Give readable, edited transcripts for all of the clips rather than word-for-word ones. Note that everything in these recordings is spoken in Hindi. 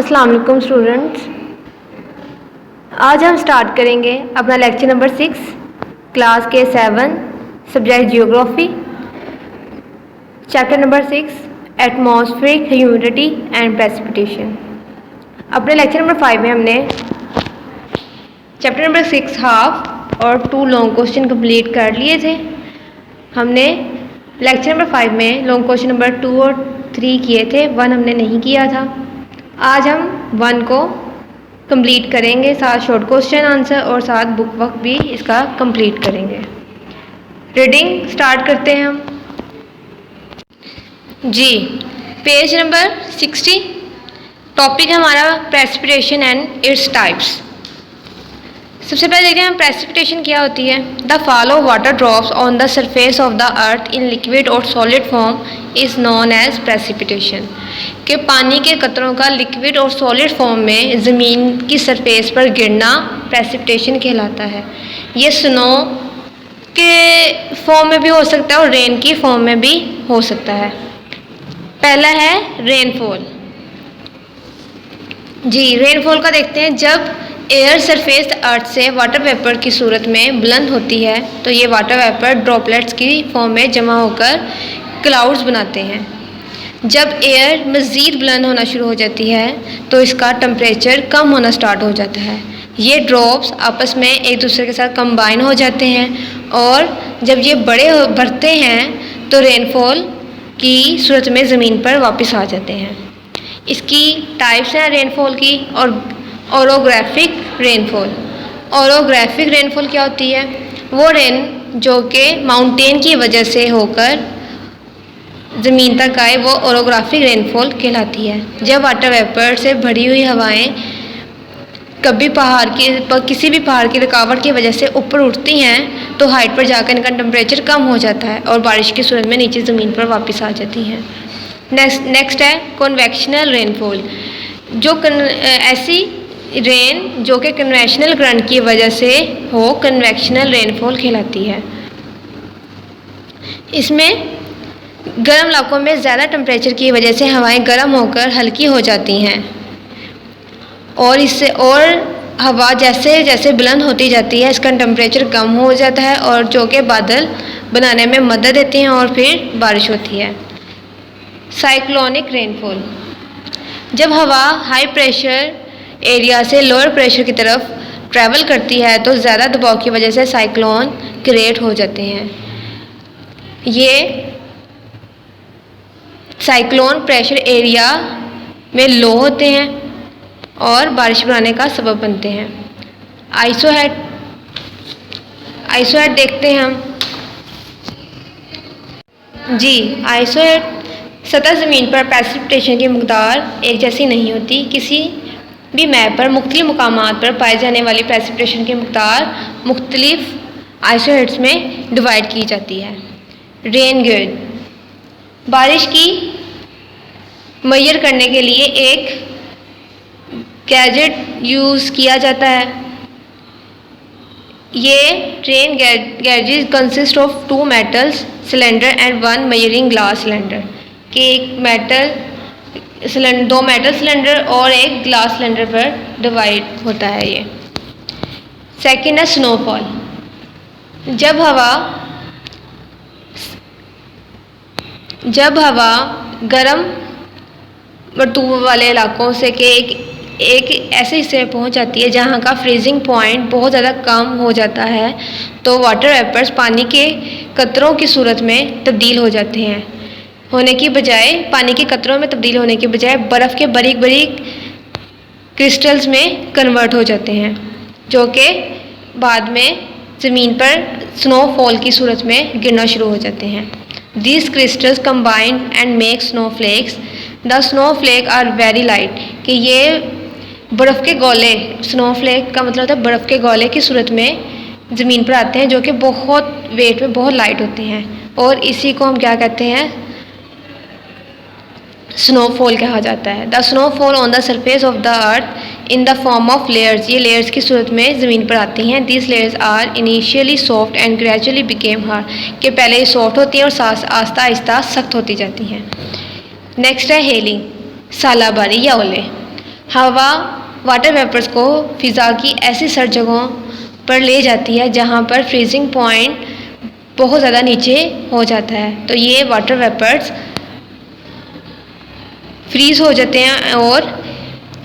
अस्सलाम वालेकुम स्टूडेंट्स। आज हम स्टार्ट करेंगे अपना लेक्चर नंबर 6 क्लास के 7 subject geography, chapter number 6 atmospheric humidity and precipitation. अपने लेक्चर नंबर 5 में हमने चैप्टर नंबर 6 हाफ और 2 लॉन्ग क्वेश्चन कंप्लीट कर लिए थे। हमने लेक्चर नंबर 5 में लॉन्ग क्वेश्चन नंबर 2 और 3 किए थे, 1 हमने नहीं किया था। आज हम 1 को कंप्लीट करेंगे, साथ शॉर्ट क्वेश्चन आंसर और साथ बुक वर्क भी इसका कंप्लीट करेंगे। रीडिंग स्टार्ट करते हैं हम जी। पेज नंबर 60, टॉपिक हमारा प्रेसिपिटेशन एंड इट्स टाइप्स। सबसे पहले देखते हैं प्रेसिपिटेशन क्या होती है। The fall of water drops on the surface of the earth in liquid और solid form is known as precipitation. कि पानी के कतरों का लिक्विड और सॉलिड फॉर्म में ज़मीन की सरफेस पर गिरना प्रेसिपिटेशन कहलाता है। ये स्नो के फॉर्म में भी हो सकता है और रेन की फॉर्म में भी हो सकता है। पहला है रेनफॉल। जी, रेनफॉल का देखते हैं। जब एयर सरफेस अर्थ से वाटर वेपर की सूरत में बुलंद होती है तो ये वाटर वेपर ड्रॉपलेट्स की फॉर्म में जमा होकर क्लाउड्स बनाते हैं। जब एयर मज़ीद बुलंद होना शुरू हो जाती है तो इसका टेम्परेचर कम होना स्टार्ट हो जाता है। ये ड्रॉप्स आपस में एक दूसरे के साथ कंबाइन हो जाते हैं और जब ये बढ़ते हैं तो रेनफॉल की सूरत में ज़मीन पर वापस आ जाते हैं। इसकी टाइप्स हैं रेनफॉल की। और ओरोग्राफिक रेनफॉल। ओरोग्राफिक रेनफॉल क्या होती है? वो रेन जो कि माउंटेन की वजह से होकर ज़मीन तक आए वो ओरोग्राफिक रेनफॉल कहलाती है। जब वाटर वेपर से भरी हुई हवाएं किसी भी पहाड़ की रुकावट की वजह से ऊपर उठती हैं तो हाइट पर जाकर इनका टेम्परेचर कम हो जाता है और बारिश की सूरत में नीचे ज़मीन पर वापस आ जाती हैं। नेक्स्ट है कन्वेक्शनल रेनफॉल। जो ऐसी रेन जो कि कन्वेक्शनल करंट की वजह से हो कन्वेक्शनल रेनफॉल कहलाती है। इसमें गर्म इलाकों में ज़्यादा टेम्परेचर की वजह से हवाएं गर्म होकर हल्की हो जाती हैं और हवा जैसे जैसे बुलंद होती जाती है इसका टेम्परेचर कम हो जाता है और जो कि बादल बनाने में मदद देते हैं और फिर बारिश होती है। Cyclonic rainfall. जब हवा हाई प्रेशर एरिया से लोअर प्रेशर की तरफ ट्रैवल करती है तो ज़्यादा दबाव की वजह से साइक्लोन क्रिएट हो जाते हैं। ये साइक्लोन प्रेशर एरिया में लो होते हैं और बारिश बनाने का सबब बनते हैं। आइसोहेड देखते हैं हम जी। आइसोहेड सतह ज़मीन पर प्रेसिपिटेशन की मकदार एक जैसी नहीं होती। किसी भी मैप पर मुख्तलिफ मुकामात पर पाए जाने वाली प्रेसिपिटेशन की मकदार मुख्तलिफ आइसोहेड्स में डिवाइड की जाती है। Rain gauge. बारिश की मेजर करने के लिए एक गैजेट यूज़ किया जाता है। ये rain gauges consist of 2 metals cylinder and 1 measuring glass cylinder. कि दो मेटल सिलेंडर और एक ग्लास सिलेंडर पर डिवाइड होता है ये। सेकेंड है स्नोफॉल। जब हवा गर्म रतूब वाले इलाकों से के एक ऐसे हिस्से में पहुंच जाती है जहां का फ्रीजिंग पॉइंट बहुत ज़्यादा कम हो जाता है तो वाटर वेपर्स पानी के कतरों की सूरत में तब्दील हो जाते हैं पानी के कतरों में तब्दील होने के बजाय बर्फ़ के बारीक बारीक क्रिस्टल्स में कन्वर्ट हो जाते हैं जो कि बाद में ज़मीन पर स्नोफॉल की सूरत में गिरना शुरू हो जाते हैं। These crystals combine and make snowflakes. The snowflake are very light. कि ये बर्फ़ के गोले, स्नोफ्लेक का मतलब होता है बर्फ़ के गोले की सूरत में ज़मीन पर आते हैं जो कि बहुत वेट में बहुत लाइट होते हैं और इसी को हम क्या कहते हैं? स्नोफॉल कहा जाता है। The snowfall on the surface of the earth in the form of layers. ये लेयर्स की सूरत में ज़मीन पर आती हैं। This layers are initially soft and gradually became hard. कि पहले ये सॉफ्ट होती हैं और आहिस्ता आहिस्ता सख्त होती जाती हैं। नेक्स्ट है हेलिंग, सालाबारी या ओले। हवा वाटर वेपर्स को फिज़ा की ऐसी सर्द जगहों पर ले जाती है जहाँ पर फ्रीजिंग पॉइंट बहुत ज़्यादा नीचे हो जाता है। तो ये वाटर वेपर्स फ्रीज़ हो जाते हैं और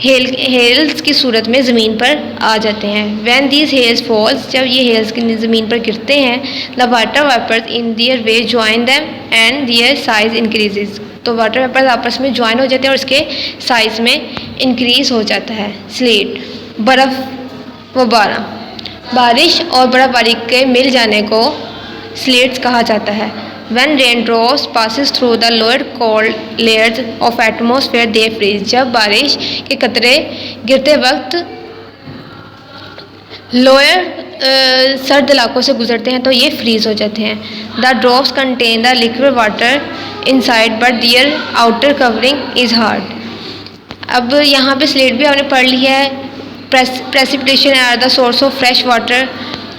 हेल्स की सूरत में ज़मीन पर आ जाते हैं। When these hails falls, जब ये हेल्स की ज़मीन पर गिरते हैं, the water vapors in their way join them and their size increases. तो वाटर वेपर्स आपस में ज्वाइन हो जाते हैं और इसके साइज़ में इंक्रीज़ हो जाता है। स्लेट, बर्फ़ व बारा, बारिश और बर्फ़बारी के मिल जाने को स्लेट्स कहा जाता है। When raindrops passes through the lower cold layers of atmosphere, they freeze. जब बारिश के कतरे गिरते वक्त लोअर सर्द इलाकों से गुजरते हैं तो ये फ्रीज हो जाते हैं। The drops contain the liquid water inside, but their outer covering is hard. अब यहाँ पे स्लेट भी आपने पढ़ ली है। Precipitation are the source of fresh water.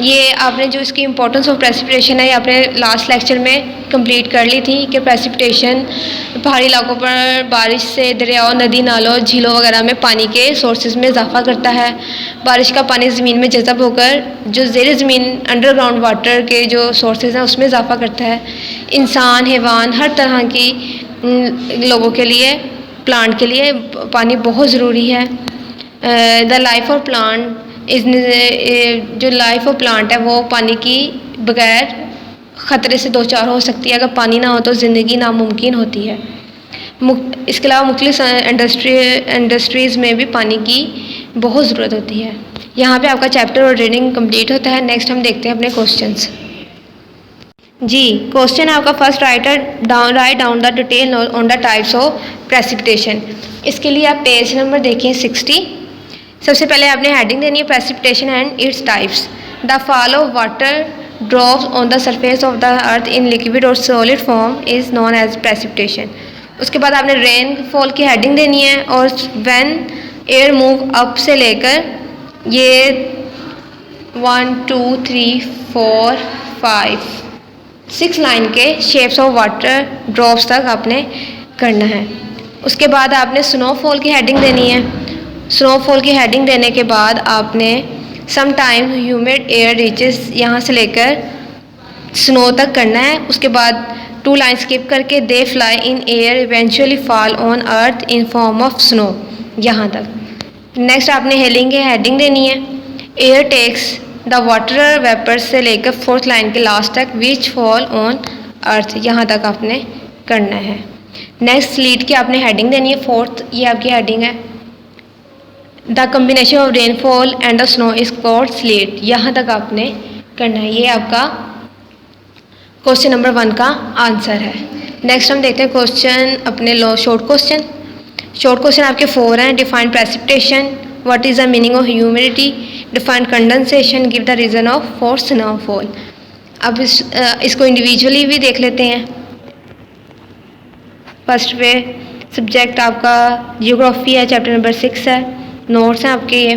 ये आपने जो इसकी इम्पोर्टेंस ऑफ प्रेसिपिटेशन है ये आपने लास्ट लेक्चर में कंप्लीट कर ली थी कि प्रेसिपिटेशन पहाड़ी इलाकों पर बारिश से दरियाओं, नदी, नालों, झीलों वगैरह में पानी के सोर्सेज में इजाफा करता है। बारिश का पानी ज़मीन में जज़ब होकर जो ज़ेर ज़मीन अंडरग्राउंड वाटर के जो सोर्सेज हैं उसमें इजाफा करता है। इंसान, हैवान, हर तरह की लोगों के लिए, प्लांट के लिए पानी बहुत ज़रूरी है। द लाइफ ऑफ प्लांट जो लाइफ ऑफ प्लांट है वो पानी की बगैर ख़तरे से दो चार हो सकती है। अगर पानी ना हो तो ज़िंदगी नामुमकिन होती है। इसके अलावा मुख्तलिफ इंडस्ट्रीज़ में भी पानी की बहुत ज़रूरत होती है। यहाँ पे आपका चैप्टर और रीडिंग कंप्लीट होता है। नेक्स्ट हम देखते हैं अपने क्वेश्चंस। जी, क्वेश्चन है आपका first, write down the detail on the types of precipitation. इसके लिए आप पेज नंबर देखिए 60। सबसे पहले आपने हेडिंग देनी है precipitation and its types. The fall of water drops on the surface of the earth in liquid और solid form is known as precipitation. उसके बाद आपने रेनफॉल की हेडिंग देनी है और व्हेन एयर मूव अप से लेकर ये 1 2 3 4 5 6 लाइन के शेप्स ऑफ वाटर ड्रॉप्स तक आपने करना है। उसके बाद आपने स्नोफॉल की हेडिंग देनी है। स्नोफॉल की हेडिंग देने के बाद आपने समटाइम ह्यूमिड एयर रीचेस यहाँ से लेकर स्नो तक करना है। उसके बाद 2 लाइन स्किप करके they fly in air eventually fall on earth in form of snow, यहाँ तक। नेक्स्ट आपने हेलिंग की हेडिंग देनी है। Air takes the water vapours से लेकर 4th लाइन के लास्ट तक विच फॉल ऑन अर्थ, यहाँ तक आपने करना है। नेक्स्ट स्लीट की आपने हेडिंग देनी है 4th, ये आपकी हेडिंग है। The combination of rainfall and the snow is called slate, यहाँ तक आपने करना है। ये आपका क्वेश्चन नंबर 1 का आंसर है। नेक्स्ट हम देखते हैं क्वेश्चन अपने शॉर्ट क्वेश्चन। शॉर्ट क्वेश्चन आपके 4 हैं। Define precipitation, what is the meaning of humidity, define condensation, give the reason of for snowfall. अब इसको इंडिविजुअली भी देख लेते हैं। फर्स्ट पे सब्जेक्ट आपका जियोग्राफी है, चैप्टर नंबर 6 है। नोट्स हैं आपके ये।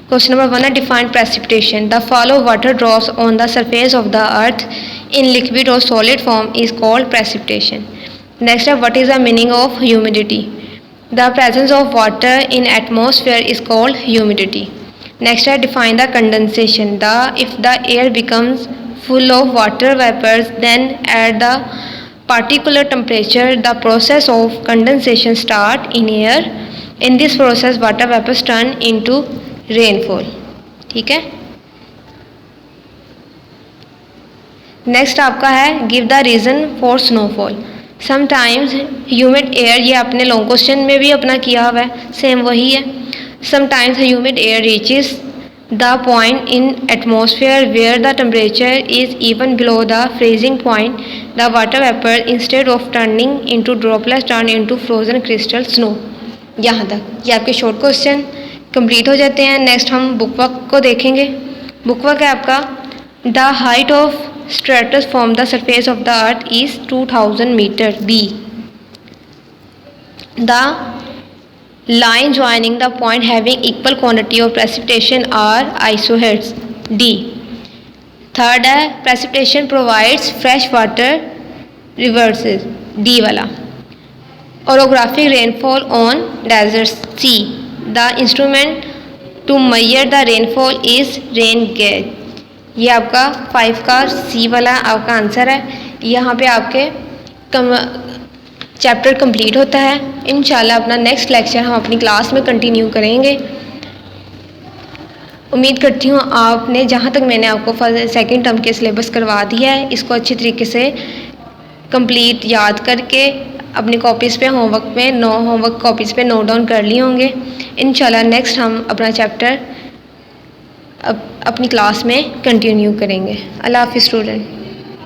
क्वेश्चन नंबर 1 है define precipitation. The fall of water drops on the surface of the earth in liquid और solid form is called precipitation. Next है what is the meaning of humidity. The presence of water in atmosphere is called humidity. Next है define the condensation. If the air becomes full of water vapours then at the particular temperature the process of condensation start in air. In this process water vapors turn into rainfall. ठीक है। नेक्स्ट आपका है give the reason for snowfall. Sometimes humid air, ये आपने लॉन्ग क्वेश्चन में भी अपना किया हुआ है, सेम वही है। Sometimes humid air reaches the point in atmosphere where the temperature is even below the freezing point. The water vapor instead of turning into droplets turn into frozen crystal snow. यहाँ तक ये आपके शॉर्ट क्वेश्चन कंप्लीट हो जाते हैं। नेक्स्ट हम बुक वर्क को देखेंगे। बुक वर्क है आपका the height of stratus from the surface of the earth is 2000 metre. B the line joining the point having equal quantity of precipitation are isoheads. D. Third है precipitation provides fresh water reverses. D वाला। orographic rainfall on deserts. C. The instrument to measure the rainfall is rain gauge. ये आपका 5 का सी वाला आपका आंसर है। यहाँ पे आपके चैप्टर कंप्लीट होता है। इंशाल्लाह अपना नेक्स्ट लेक्चर हम अपनी क्लास में कंटिन्यू करेंगे। उम्मीद करती हूँ आपने, जहाँ तक मैंने आपको सेकंड टर्म के सिलेबस करवा दिया है, इसको अच्छी तरीके से कंप्लीट याद करके अपनी कॉपीज़ पे होमवर्क कॉपीज़ पे नोट डाउन कर लिए होंगे। इंशाल्लाह नेक्स्ट हम अपना चैप्टर अपनी क्लास में कंटिन्यू करेंगे। अल्लाह हाफ़िज़ स्टूडेंट।